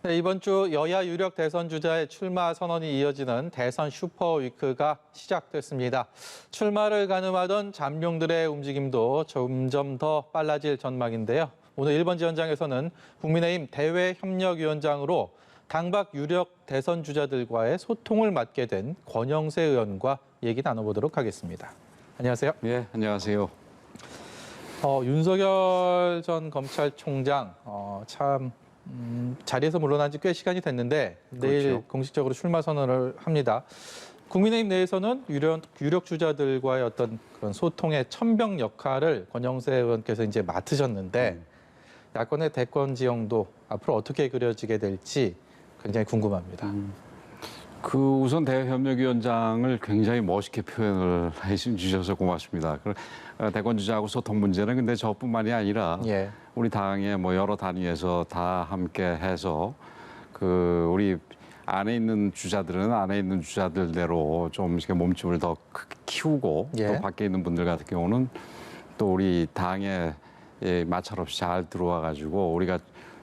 네, 이번 주 여야 유력 대선 주자의 출마 선언이 이어지는 대선 슈퍼위크가 시작됐습니다. 출마를 가늠하던 잠룡들의 움직임도 점점 더 빨라질 전망인데요. 오늘 1번지 현장에서는 국민의힘 대외협력위원장으로 당박 유력 대선 주자들과의 소통을 맡게 된 권영세 의원과 얘기 나눠보도록 하겠습니다. 안녕하세요. 네, 안녕하세요. 윤석열 전 검찰총장 자리에서 물러난 지 꽤 시간이 됐는데 내일 그렇죠. 공식적으로 출마 선언을 합니다. 국민의힘 내에서는 유력 주자들과의 어떤 그런 소통의 천병 역할을 권영세 의원께서 이제 맡으셨는데 야권의 대권 지형도 앞으로 어떻게 그려지게 될지 굉장히 궁금합니다. 우선 대외협력위원장을 굉장히 멋있게 표현을 해주셔서 고맙습니다. 대권 주자하고 소통 문제는 근데 저뿐만이 아니라 예. 우리 당의 뭐 여러 단위에서 다 함께 해서 우리 안에 있는 주자들은 안에 있는 주자들대로 좀 이렇게 몸집을 더 크게 키우고 예. 또 밖에 있는 분들 같은 경우는 또 우리 당에 마찰 없이 잘 들어와 가지고 우리가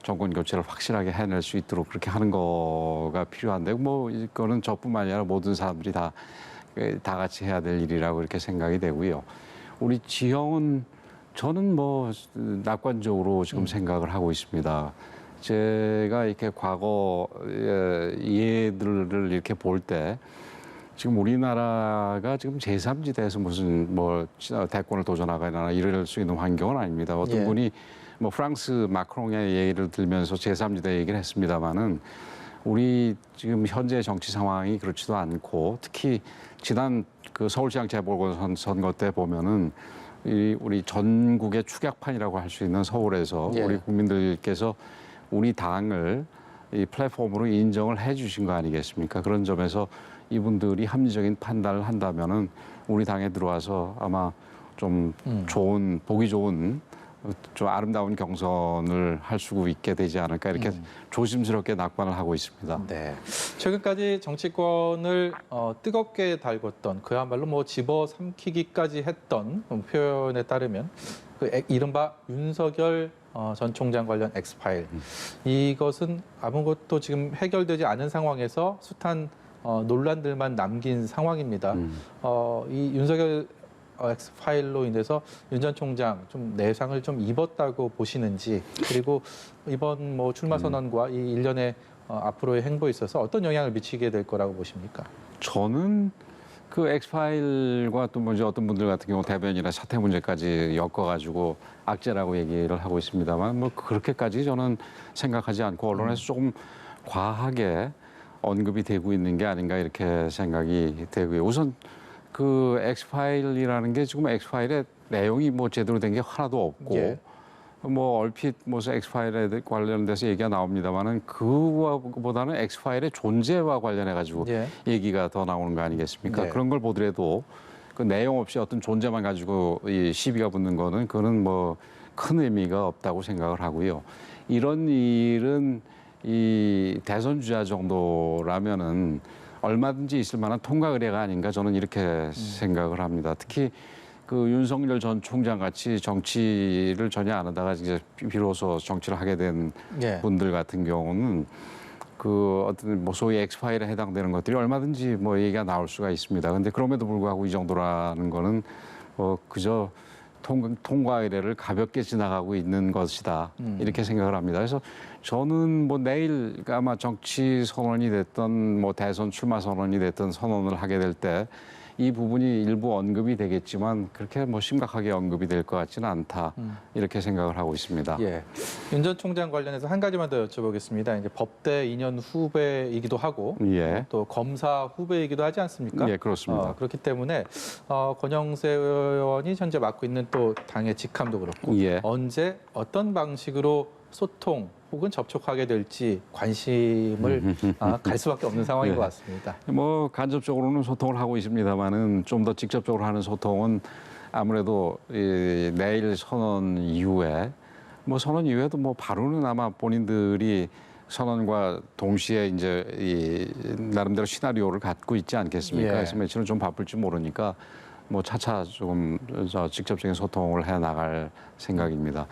정권 교체를 확실하게 해낼 수 있도록 그렇게 하는 거가 필요한데 뭐 이거는 저뿐만 아니라 모든 사람들이 다 같이 해야 될 일이라고 이렇게 생각이 되고요. 우리 지형은 저는 뭐 낙관적으로 지금 생각을 하고 있습니다. 제가 이렇게 과거 예들을 이렇게 볼 때 지금 우리나라가 지금 제3지대에서 무슨 뭐 대권을 도전하거나 이럴 수 있는 환경은 아닙니다. 어떤 예. 분이 뭐 프랑스 마크롱의 예를 들면서 제3지대 얘기를 했습니다마는 우리 지금 현재 정치 상황이 그렇지도 않고 특히 지난 서울시장 재보궐 선거 때 보면은 우리 전국의 축약판이라고 할 수 있는 서울에서 예. 우리 국민들께서 우리 당을 이 플랫폼으로 인정을 해주신 거 아니겠습니까? 그런 점에서 이분들이 합리적인 판단을 한다면은 우리 당에 들어와서 아마 좀 좋은 보기 좋은 좀 아름다운 경선을 할 수 있게 되지 않을까 이렇게 조심스럽게 낙관을 하고 있습니다. 네. 최근까지 정치권을 뜨겁게 달궜던 그야말로 뭐 집어삼키기까지 했던 표현에 따르면 이른바 윤석열 전 총장 관련 엑스파일 이것은 아무것도 지금 해결되지 않은 상황에서 숱한 논란들만 남긴 상황입니다. 이 윤석열 엑스파일로 인해서 윤 전 총장 좀 내상을 좀 입었다고 보시는지 그리고 이번 뭐 출마 선언과 이 일련의 앞으로의 행보에 있어서 어떤 영향을 미치게 될 거라고 보십니까? 저는 엑스파일과 또 먼저 어떤 분들 같은 경우 대변이나 사퇴 문제까지 엮어가지고 악재라고 얘기를 하고 있습니다만 뭐 그렇게까지 저는 생각하지 않고 언론에서 조금 과하게 언급이 되고 있는 게 아닌가 이렇게 생각이 되고요. 우선 엑스파일이라는 게 지금 엑스파일의 내용이 뭐 제대로 된 게 하나도 없고 예. 뭐 얼핏 엑스파일에 관련돼서 얘기가 나옵니다만은 그거보다는 엑스파일의 존재와 관련해 가지고 예. 얘기가 더 나오는 거 아니겠습니까? 네. 그런 걸 보더라도 그 내용 없이 어떤 존재만 가지고 이 시비가 붙는 거는 그거는 뭐 큰 의미가 없다고 생각을 하고요. 이런 일은 이 대선 주자 정도라면은 얼마든지 있을 만한 통과 의례가 아닌가 저는 이렇게 생각을 합니다. 특히 윤석열 전 총장 같이 정치를 전혀 안 하다가 이제 비로소 정치를 하게 된 예. 분들 같은 경우는 어떤 뭐 소위 엑스파일에 해당되는 것들이 얼마든지 뭐 얘기가 나올 수가 있습니다. 근데 그럼에도 불구하고 이 정도라는 거는 그저 통과 의례를 가볍게 지나가고 있는 것이다 이렇게 생각을 합니다. 그래서 저는 뭐 내일 아마 정치 선언이 됐던 뭐 대선 출마 선언이 됐던 선언을 하게 될 때 이 부분이 일부 언급이 되겠지만 그렇게 뭐 심각하게 언급이 될 것 같지는 않다 이렇게 생각을 하고 있습니다. 예. 윤 전 총장 관련해서 한 가지만 더 여쭤보겠습니다. 이제 법대 2년 후배이기도 하고 예. 또 검사 후배이기도 하지 않습니까? 예, 그렇습니다. 그렇기 때문에 권영세 의원이 현재 맡고 있는 또 당의 직함도 그렇고 예. 언제 어떤 방식으로 소통 혹은 접촉하게 될지 관심을 갈 수밖에 없는 상황인 예. 것 같습니다. 뭐 간접적으로는 소통을 하고 있습니다만은 좀 더 직접적으로 하는 소통은 아무래도 내일 선언 이후에 뭐 선언 이후에도 뭐 바로는 아마 본인들이 선언과 동시에 이제 나름대로 시나리오를 갖고 있지 않겠습니까? 예. 그래서 며칠은 좀 바쁠지 모르니까 뭐 차차 조금 직접적인 소통을 해 나갈 생각입니다.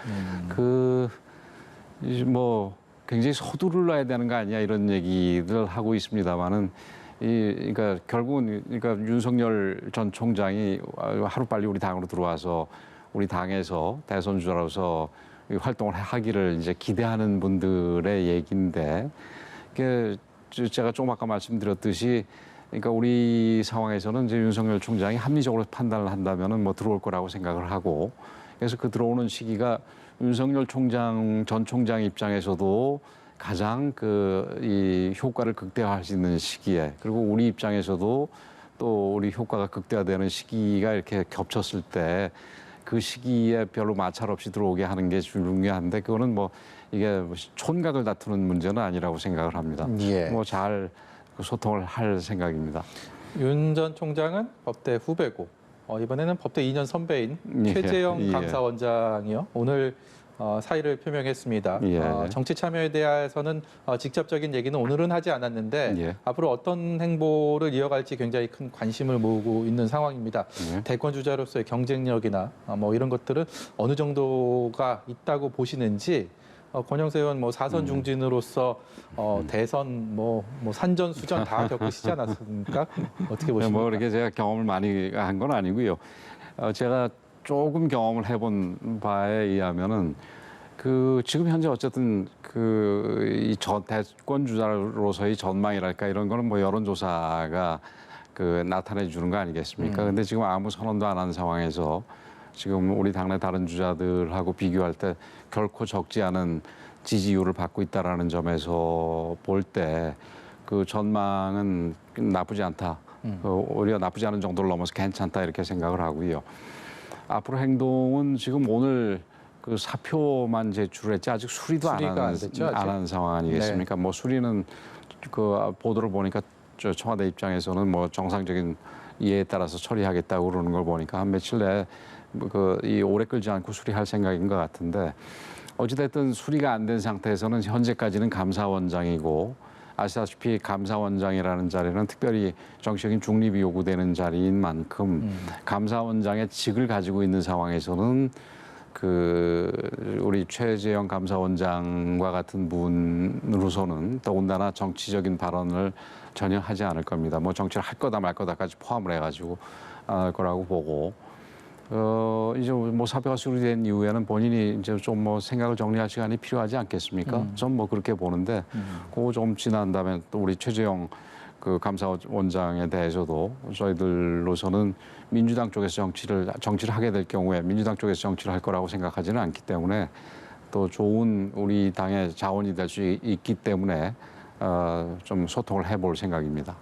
뭐 굉장히 서두를러야 되는 거 아니야 이런 얘기들 하고 있습니다만은 그러니까 결국은 그러니까 윤석열 전 총장이 하루빨리 우리 당으로 들어와서 우리 당에서 대선 주자로서 활동을 하기를 이제 기대하는 분들의 얘기인데 그 제가 조금 아까 말씀드렸듯이 그러니까 우리 상황에서는 이제 윤석열 총장이 합리적으로 판단을 한다면은 뭐 들어올 거라고 생각을 하고 그래서 그 들어오는 시기가 윤석열 총장 전 총장 입장에서도 가장 이 효과를 극대화할 수 있는 시기에 그리고 우리 입장에서도 또 우리 효과가 극대화되는 시기가 이렇게 겹쳤을 때 그 시기에 별로 마찰 없이 들어오게 하는 게 중요한데 그거는 뭐 이게 촌각을 다투는 문제는 아니라고 생각을 합니다. 예. 뭐 잘 소통을 할 생각입니다. 윤 전 총장은 법대 후배고 이번에는 법대 2년 선배인 예, 최재형 예. 감사원장이요. 오늘 사의를 표명했습니다. 예. 정치 참여에 대해서는 직접적인 얘기는 오늘은 하지 않았는데 예. 앞으로 어떤 행보를 이어갈지 굉장히 큰 관심을 모으고 있는 상황입니다. 예. 대권 주자로서의 경쟁력이나 뭐 이런 것들은 어느 정도가 있다고 보시는지 권영세 의원 뭐 사선 중진으로서 대선 뭐 산전수전 다 겪으시지 않았습니까? 어떻게 보십니까? 뭐 이렇게 제가 경험을 많이 한 건 아니고요. 제가 조금 경험을 해본 바에 의하면은 지금 현재 어쨌든 이 대권 주자로서의 전망이랄까 이런 거는 뭐 여론조사가 나타내 주는 거 아니겠습니까? 근데 지금 아무 선언도 안 한 상황에서 지금 우리 당내 다른 주자들하고 비교할 때 결코 적지 않은 지지율을 받고 있다라는 점에서 볼 때 그 전망은 나쁘지 않다. 오히려 나쁘지 않은 정도를 넘어서 괜찮다 이렇게 생각을 하고요. 앞으로 행동은 지금 오늘 사표만 제출했지 아직 수리도 안 한 상황 아니겠습니까? 네. 뭐 수리는 보도를 보니까 청와대 입장에서는 뭐 정상적인 이해에 따라서 처리하겠다고 그러는 걸 보니까 한 며칠 내에 오래 끌지 않고 수리할 생각인 것 같은데 어찌됐든 수리가 안 된 상태에서는 현재까지는 감사원장이고 아시다시피 감사원장이라는 자리는 특별히 정치적인 중립이 요구되는 자리인 만큼 감사원장의 직을 가지고 있는 상황에서는 우리 최재형 감사원장과 같은 분으로서는 더군다나 정치적인 발언을 전혀 하지 않을 겁니다. 뭐 정치를 할 거다 말 거다까지 포함을 해가지고 안 할 거라고 보고 이제 뭐 사표가 수리된 이후에는 본인이 이제 좀 뭐 생각을 정리할 시간이 필요하지 않겠습니까? 전 뭐 그렇게 보는데 그거 좀 지난 다음에 또 우리 최재형 감사원장에 대해서도 저희들로서는 민주당 쪽에서 정치를 하게 될 경우에 민주당 쪽에서 정치를 할 거라고 생각하지는 않기 때문에 또 좋은 우리 당의 자원이 될 수 있기 때문에 좀 소통을 해볼 생각입니다.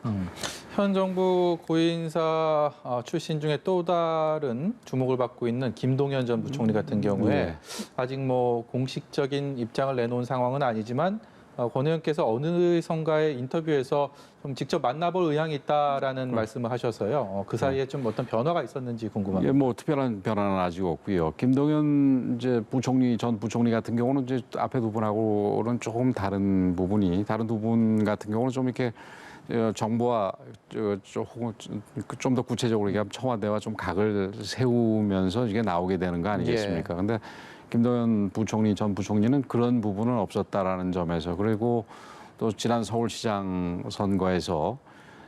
현 정부 고위인사 출신 중에 또 다른 주목을 받고 있는 김동연 전 부총리 같은 경우에 네. 아직 뭐 공식적인 입장을 내놓은 상황은 아니지만 권 의원께서 어느 선가의 인터뷰에서 좀 직접 만나볼 의향이 있다라는 말씀을 하셔서요. 그 사이에 좀 어떤 변화가 있었는지 궁금합니다. 예, 뭐 특별한 변화는 아직 없고요. 김동연 전 부총리 같은 경우는 이제 앞에 두 분하고는 조금 다른 두 분 같은 경우는 좀 이렇게 정부와 좀 더 구체적으로 얘기하면 청와대와 좀 각을 세우면서 이게 나오게 되는 거 아니겠습니까? 근데 김동연 전 부총리는 그런 부분은 없었다라는 점에서 그리고 또 지난 서울시장 선거에서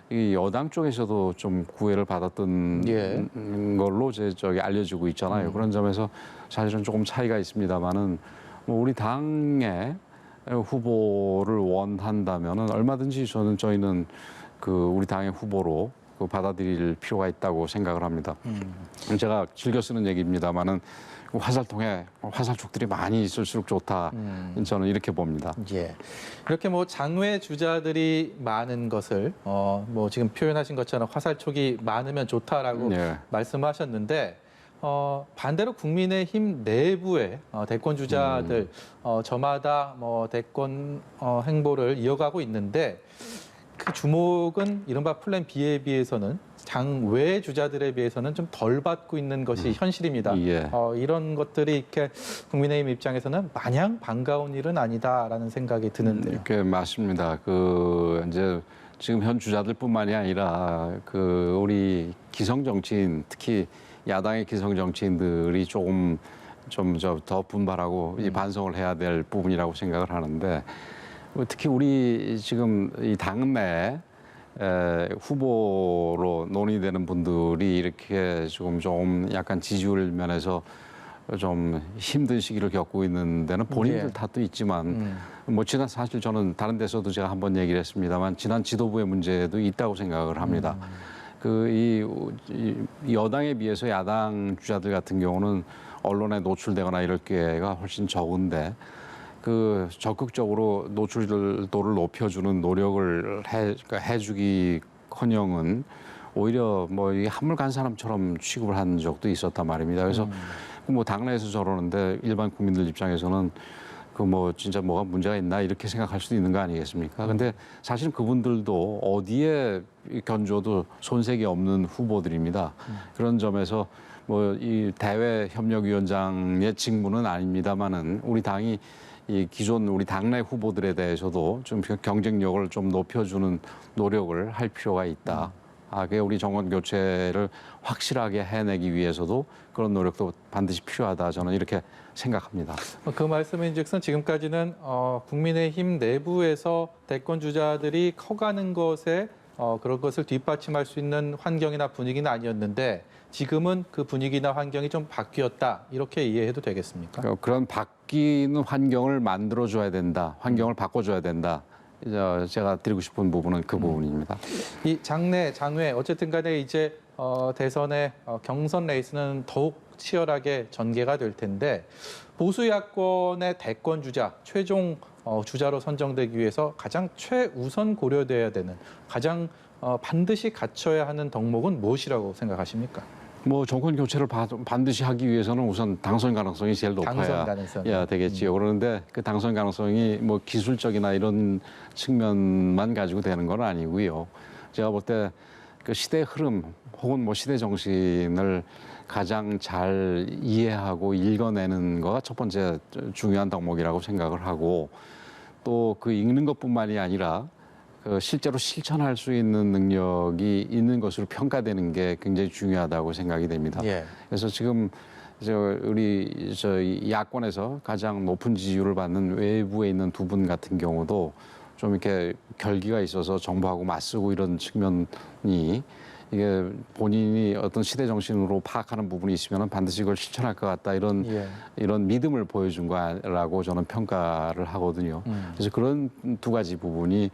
이 여당 쪽에서도 좀 구애를 받았던 걸로 알려지고 있잖아요. 그런 점에서 사실은 조금 차이가 있습니다만은 뭐 우리 당의 후보를 원한다면은 얼마든지 저희는 우리 당의 후보로 받아들일 필요가 있다고 생각을 합니다. 제가 즐겨 쓰는 얘기입니다만은 화살촉들이 많이 있을수록 좋다. 저는 이렇게 봅니다. 예. 이렇게 뭐 장외 주자들이 많은 것을 뭐 지금 표현하신 것처럼 화살촉이 많으면 좋다라고 말씀하셨는데 반대로 국민의힘 내부의 대권 주자들 저마다 뭐 대권 행보를 이어가고 있는데 그 주목은 이른바 플랜 B에 비해서는 장외 주자들에 비해서는 좀 덜 받고 있는 것이 현실입니다. 이런 것들이 이렇게 국민의힘 입장에서는 마냥 반가운 일은 아니다라는 생각이 드는데요. 맞습니다. 이제 지금 현 주자들뿐만이 아니라 우리 기성 정치인 특히 야당의 기성 정치인들이 조금 좀 더 분발하고 이 반성을 해야 될 부분이라고 생각을 하는데 특히 우리 지금 이 당내 후보로 논의되는 분들이 이렇게 좀 약간 지지율 면에서 좀 힘든 시기를 겪고 있는 데는 본인들 예. 탓도 있지만 뭐 지난 사실 저는 다른 데서도 제가 한번 얘기를 했습니다만 지난 지도부의 문제도 있다고 생각을 합니다. 이 여당에 비해서 야당 주자들 같은 경우는 언론에 노출되거나 이럴 기회가 훨씬 적은데 그 적극적으로 노출도를 높여주는 노력을 그러니까 해주기커녕은 오히려 뭐 이 한물 간 사람처럼 취급을 한 적도 있었단 말입니다. 그래서 뭐 당내에서 저러는데 일반 국민들 입장에서는 그 뭐 진짜 뭐가 문제가 있나 이렇게 생각할 수도 있는 거 아니겠습니까? 근데 사실은 그분들도 어디에 견줘도 손색이 없는 후보들입니다. 그런 점에서 뭐 이 대외 협력위원장의 직무는 아닙니다만은 우리 당이 이 기존 우리 당내 후보들에 대해서도 좀 경쟁력을 좀 높여주는 노력을 할 필요가 있다. 그게 우리 정권 교체를 확실하게 해내기 위해서도 그런 노력도 반드시 필요하다. 저는 이렇게 생각합니다. 그 말씀인즉슨 지금까지는 국민의힘 내부에서 대권 주자들이 커가는 것에 그런 것을 뒷받침할 수 있는 환경이나 분위기는 아니었는데 지금은 그 분위기나 환경이 좀 바뀌었다 이렇게 이해해도 되겠습니까? 그런 바뀌는 환경을 만들어줘야 된다. 환경을 바꿔줘야 된다. 제가 드리고 싶은 부분은 그 부분입니다. 이 장내, 장외 어쨌든 간에 이제 대선의 경선 레이스는 더욱 치열하게 전개가 될 텐데 보수 야권의 대권 주자, 최종 주자로 선정되기 위해서 가장 최우선 고려돼야 되는 가장 반드시 갖춰야 하는 덕목은 무엇이라고 생각하십니까? 뭐 정권 교체를 반드시 하기 위해서는 우선 당선 가능성이 제일 당선 높아야 가능성. 되겠지요. 그런데 그 당선 가능성이 뭐 기술적이나 이런 측면만 가지고 되는 건 아니고요. 제가 볼 때 그 시대 흐름 혹은 뭐 시대 정신을 가장 잘 이해하고 읽어내는 거가 첫 번째 중요한 덕목이라고 생각을 하고 또 그 읽는 것뿐만이 아니라 그 실제로 실천할 수 있는 능력이 있는 것으로 평가되는 게 굉장히 중요하다고 생각이 됩니다. 예. 그래서 지금 우리 야권에서 가장 높은 지지율을 받는 외부에 있는 두 분 같은 경우도 좀 이렇게 결기가 있어서 정부하고 맞서고 이런 측면이 이게 본인이 어떤 시대 정신으로 파악하는 부분이 있으면 반드시 그걸 실천할 것 같다 이런 믿음을 보여준 거라고 저는 평가를 하거든요. 그래서 그런 두 가지 부분이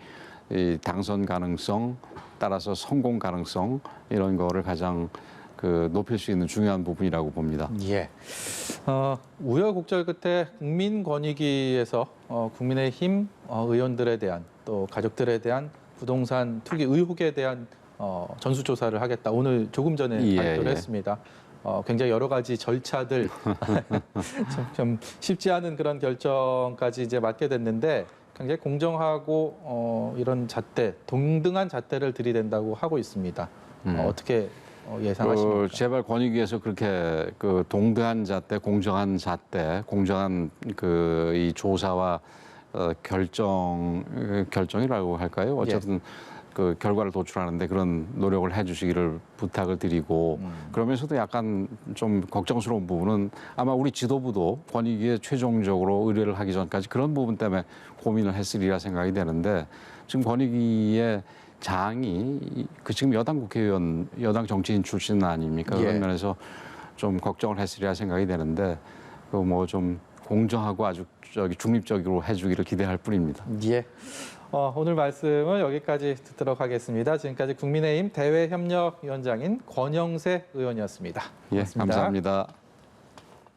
이 당선 가능성 따라서 성공 가능성 이런 거를 가장 그 높일 수 있는 중요한 부분이라고 봅니다. 예. 우여곡절 끝에 국민권익위에서 국민의힘 의원들에 대한 또 가족들에 대한 부동산 투기 의혹에 대한 전수조사를 하겠다. 오늘 조금 전에 예, 발표를 예. 했습니다. 굉장히 여러 가지 절차들 좀 쉽지 않은 그런 결정까지 이제 맡게 됐는데 굉장히 공정하고 이런 잣대, 동등한 잣대를 들이댄다고 하고 있습니다. 어떻게 예상하십니까? 제발 권익위에서 그렇게 그 동등한 잣대, 공정한 잣대, 공정한 그 이 조사와 결정이라고 할까요? 어쨌든 그 결과를 도출하는데 그런 노력을 해주시기를 부탁을 드리고 그러면서도 약간 좀 걱정스러운 부분은 아마 우리 지도부도 권익위에 최종적으로 의뢰를 하기 전까지 그런 부분 때문에 고민을 했으리라 생각이 되는데 지금 권익위의 장이 그 지금 여당 국회의원, 여당 정치인 출신 아닙니까? 예. 그런 면에서 좀 걱정을 했으리라 생각이 되는데 그 뭐 좀 공정하고 아주 중립적으로 해주기를 기대할 뿐입니다. 예. 오늘 말씀을 여기까지 듣도록 하겠습니다. 지금까지 국민의힘 대외협력위원장인 권영세 의원이었습니다. 예, 고맙습니다. 감사합니다.